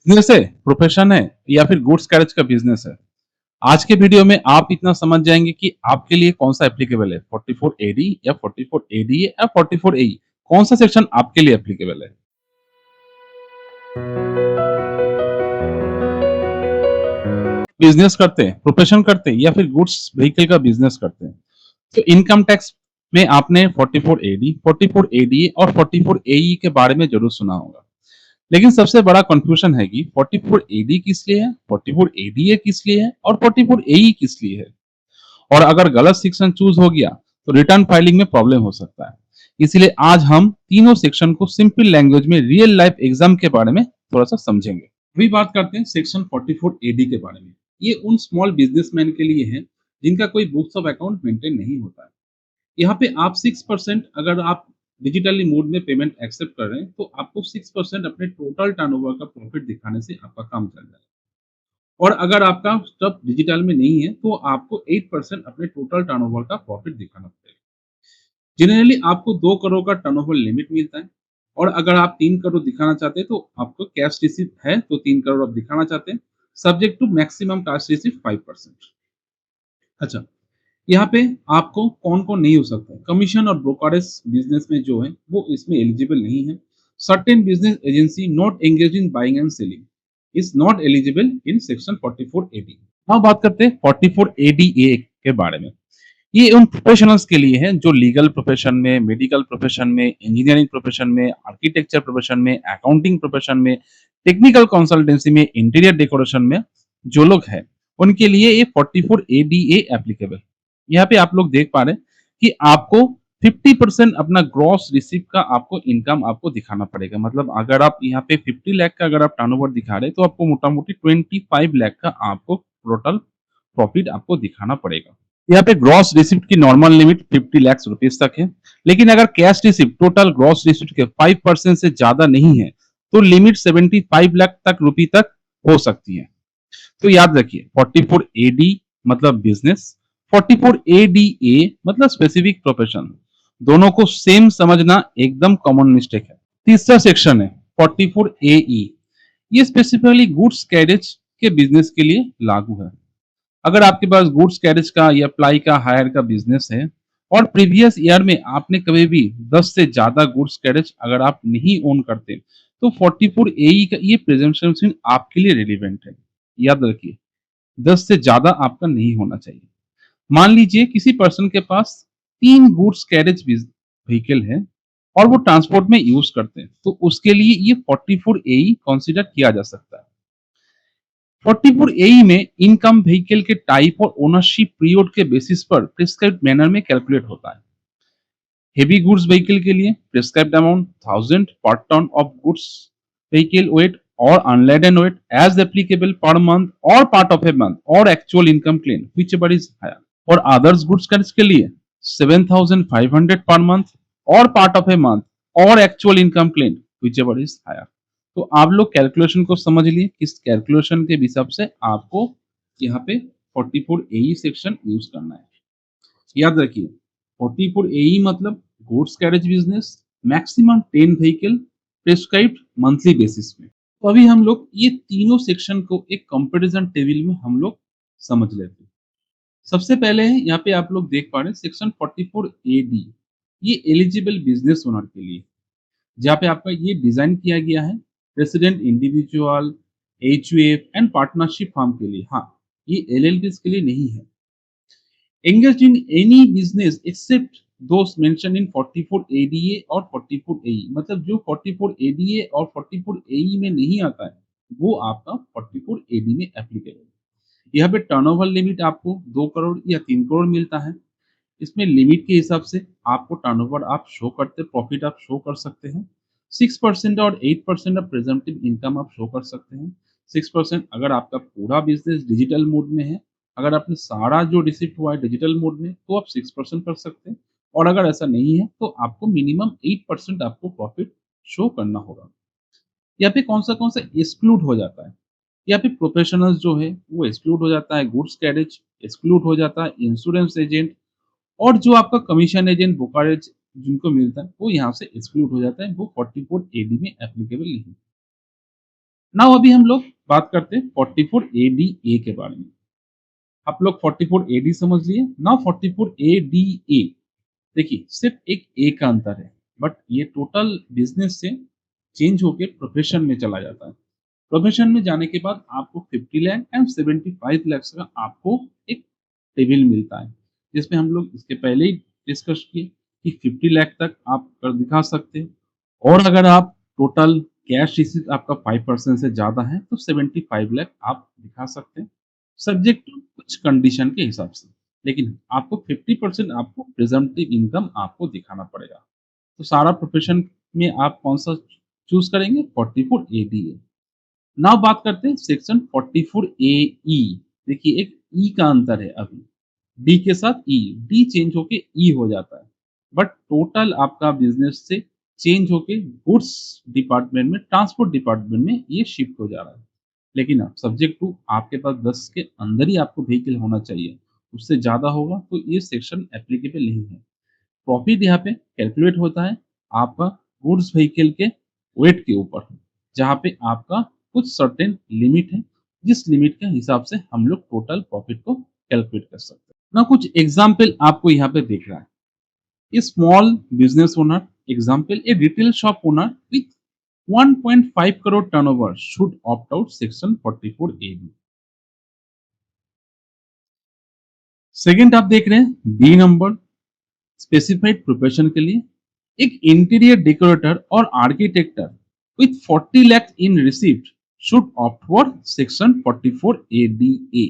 Business है, profession है या फिर गुड्स कैरेज का बिजनेस है। आज के वीडियो में आप इतना समझ जाएंगे कि आपके लिए कौन सा एप्लीकेबल है, 44 एडी या 44 एडीए या 44 एई, कौन सा सेक्शन आपके लिए एप्लीकेबल है। बिजनेस करते हैं, प्रोफेशन करते हैं या फिर गुड्स व्हीकल का बिजनेस करते हैं, तो इनकम टैक्स में आपने 44 एडी, 44 एडीए और 44 एई के बारे में जरूर सुना होगा। लेकिन सबसे बड़ा कंफ्यूजन है कि 44 एडी किस लिए है, 44 एडीए किस लिए है और 44 एई किस लिए है। और अगर गलत सेक्शन चूज हो गया तो रिटर्न फाइलिंग में प्रॉब्लम हो सकता है। इसलिए आज हम तीनों सेक्शन को सिंपल लैंग्वेज में रियल लाइफ एग्जाम के बारे में थोड़ा सा समझेंगे। अभी बात करते हैं सेक्शन 44 एडी के बारे में। ये उन स्मॉल बिजनेसमैन के लिए है जिनका कोई बुक्स ऑफ अकाउंट मेंटेन नहीं होता है। यहाँ पे आप 6%, अगर आप डिजिटली मोड में पेमेंट एक्सेप्ट कर रहे हैं तो आपको 6% अपने टोटल टर्नओवर का प्रॉफिट दिखाने से आपका काम चल जाएगा। और अगर आपका स्टफ डिजिटल में नहीं है तो आपको 8% अपने टोटल टर्नओवर का प्रॉफिट दिखाना पड़ेगा। जनरली आपको 2 करोड़ का टर्नओवर लिमिट मिलता है। और अगर आप 3 करोड़ दिखाना चाहते हैं तो आपको कैश रिसीप्ट है तो 3 करोड़ आप दिखाना चाहते हैं, subject to maximum cash receipt 5%। अच्छा, यहाँ पे आपको कौन-कौन नहीं हो सकता है, कमीशन और ब्रोकरेज बिजनेस में जो है वो इसमें एलिजिबल नहीं है। Certain business agency not engage in buying and selling is not eligible in section 44 AD. अब बात करते हैं 44 एडीए के बारे में। ये उन प्रोफेशनल्स के लिए है जो लीगल प्रोफेशन में, मेडिकल प्रोफेशन में, इंजीनियरिंग प्रोफेशन में, आर्किटेक्चर प्रोफेशन में, अकाउंटिंग प्रोफेशन में, टेक्निकल कंसल्टेंसी में, इंटीरियर डेकोरेशन में जो लोग हैं, उनके लिए ये 44 एडीए एप्लीकेबल। यहाँ पे आप लोग देख पा रहे हैं कि आपको 50% अपना ग्रॉस रिसीप्ट का आपको इनकम आपको दिखाना पड़ेगा। मतलब अगर आप यहाँ पे 50 लाख का अगर आप टर्नओवर दिखा रहे हैं तो आपको मोटा-मोटी 25 लाख का आपको टोटल प्रॉफिट आपको दिखाना पड़ेगा। यहाँ पे ग्रॉस रिसिप्ट की नॉर्मल लिमिट 50 लाख रुपीस तक है। लेकिन अगर cash receipt total gross receipt के 5% से ज्यादा नहीं है तो लिमिट 75 लाख तक रुपए तक हो सकती है। तो याद रखिए 44 एडी मतलब बिजनेस, 44 एडीए मतलब स्पेसिफिक प्रोफेशन। दोनों को सेम समझना एकदम कॉमन मिस्टेक है। तीसरा सेक्शन है 44 एई। ये स्पेसिफिकली गुड्स कैरेज के बिजनेस के लिए लागू है। अगर आपके पास गुड्स कैरेज का या प्लाई का हायर का बिजनेस है और प्रीवियस ईयर में आपने कभी भी 10 से ज्यादा गुड्स कैरेज अगर आप नहीं ओन करते तो 44 एई का ये प्रेजेंटेशन आपके लिए रिलेवेंट है। याद रखिए 10 से ज्यादा आपका नहीं होना चाहिए। मान लीजिए किसी पर्सन के पास 3 गुड्स कैरेज व्हीकल है और वो ट्रांसपोर्ट में यूज करते हैं तो उसके लिए ये 44 एई कंसीडर किया जा सकता है। 44 एई में इनकम व्हीकल के टाइप और ओनरशिप पीरियड के बेसिस पर प्रिस्क्राइब्ड मैनर में कैलकुलेट होता है। हेवी गुड्स व्हीकल के लिए prescribed amount 1000 per ton of goods vehicle weight और unladen weight as applicable per month और पार्ट ऑफ ए मंथ और actual income claim whichever is higher. और अदर्स गुड्स कैरेज के लिए 7500 पर मंथ और part of a month और actual income claim whichever is higher. तो आप लोग कैलकुलेशन को समझ लिए, किस कैलकुलेशन के हिसाब से आपको यहाँ पे 44 एई सेक्शन यूज करना है। याद रखिए 44 एई मतलब goods carriage business, maximum 10 vehicle, prescribed monthly basis में। तो अभी हम लोग ये तीनों सेक्शन को एक कंपैरिजन टेबल में हम लोग समझ लेते हैं। सबसे पहले है यहाँ पे आप लोग देख पा रहे हैं सेक्शन 44 एडी। ये एलिजिबल बिजनेस ओनर के लिए, जहाँ पे आपका ये डिजाइन किया गया है resident individual, HUF and partnership firm के लिए। हाँ, ये एलएलपीज के लिए नहीं है। engaged in any business except those mentioned in 44 ADA और 44 AE। मतलब जो 44 ADA और 44 AE में नहीं आता है वो आपका 44 AD में एप्लीकेबल है। यहाँ पे टर्नओवर लिमिट आपको 2 करोड़ या 3 करोड़ मिलता है। इसमें लिमिट के हिसाब से आपको टर्नओवर आप शो करते, प्रॉफिट आप शो कर सकते हैं। 6% और 8% ऑफ प्रेजेंटिव इनकम आप शो कर सकते हैं। 6% अगर आपका पूरा बिजनेस डिजिटल मोड में है, अगर आपने सारा जो रिसिप्ट हुआ है डिजिटल मोड में तो आप 6% कर सकते हैं। और अगर ऐसा नहीं है तो आपको मिनिमम 8% आपको प्रॉफिट शो करना होगा। यहाँ पे कौन सा एक्सक्लूड हो जाता है, यहाँ पे प्रोफेशनल्स जो है वो एक्सक्लूड हो जाता है, गुड्स कैरेज एक्सक्लूड हो जाता है, इंश्योरेंस एजेंट और जो आपका कमीशन एजेंट ब्रोकरेज जिनको मिलता है वो यहाँ से एक्सक्लूड हो जाता है, वो 44 एडी में एप्लीकेबल नहीं। नाउ अभी हम लोग बात करते हैं 44 ADA के बारे में। आप लोग 44 AD समझ लिए, नाउ 44 ADA देखिए सिर्फ एक ए का अंतर है, बट ये टोटल बिजनेस से चेंज होके प्रोफेशन में चला जाता है। प्रोफेशन में जाने के बाद आपको 50 लाख एंड 75 लाख का आपको एक टेबल मिलता है, जिसमें हम लोग इसके पहले ही डिस्कस किए कि 50 लाख तक आप कर दिखा सकते हैं, और अगर आप टोटल कैश रिसीट आपका 5% से ज़्यादा है तो 75 लाख आप दिखा सकते हैं, सब्जेक्ट टू कुछ कंडीशन के हिसाब से। लेकिन आपको 50% आपको प्रिजम्पटिव इनकम आपको दिखाना पड़ेगा। तो सारा प्रोफेशन में आप कौन-सा चूज़ करेंगे? 44 एडीए। नाउ बात करते हैं सेक्शन 44 एई। देखिए एक ई का अंतर है अभी, डी के साथ ई, डी चेंज होके ई हो जाता है, बट टोटल आपका बिजनेस से चेंज होके गुड्स डिपार्टमेंट में, ट्रांसपोर्ट डिपार्टमेंट में ये शिफ्ट हो जा रहा है। लेकिन आप सब्जेक्ट टू आपके पास 10 के अंदर ही आपको व्हीकल होना चाहिए, उससे ज़्यादा होगा तो ये सेक्शन एप्लीकेबल नहीं है। प्रॉफिट यहाँ पे कैलकुलेट होता है आपका गुड्स व्हीकल के वेट के ऊपर, जहाँ पे आपका कुछ सर्टेन लिमिट है, जिस लिमिट के हिसाब से हम लोग टोटल प्रॉफिट को कैलकुलेट कर सकते हैं। ना कुछ एग्जाम्पल आपको यहाँ पे देख रहा है। A small business owner, example, a retail shop owner with 1.5 crore turnover should opt out section 44AB। Second आप देख रहे हैं बी नंबर, स्पेसिफाइड प्रोफेशन के लिए एक इंटीरियर डेकोरेटर और architecture with 40 lakh in receipt should opt for section 44 ADA।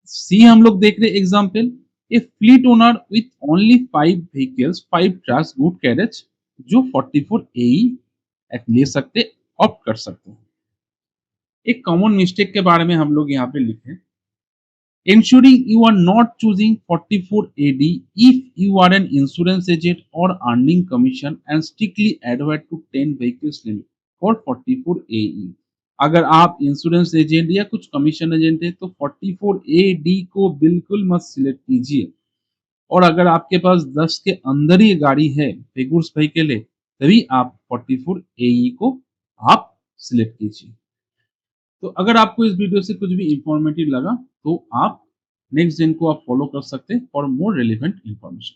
सी हम लोग देख रहे हैं example, A fleet owner with only 5 vehicles 5 trucks good carriage जो 44 AE ले सकते, ऑप्ट कर सकते हैं। एक कॉमन मिस्टेक के बारे में हम लोग यहाँ पे लिखे, ensuring you are not choosing 44 AD if you are an insurance agent or earning commission and strictly adhere to 10 vehicles limit for 44 AE। अगर आप इंश्योरेंस एजेंट या कुछ कमीशन एजेंट है तो 44 AD को बिल्कुल मत सिलेक्ट कीजिए, और अगर आपके पास 10 के अंदर ही गाड़ी है, गुड्स व्हीकल है, तभी आप 44 AE को आप सिलेक्ट कीजिए। तो अगर आपको इस वीडियो से कुछ भी इंफॉर्मेटिव लगा तो आप नेक्स्ट जेन को आप फॉलो कर सकते हैं फॉर मोर रेलिवेंट इंफॉर्मेशन।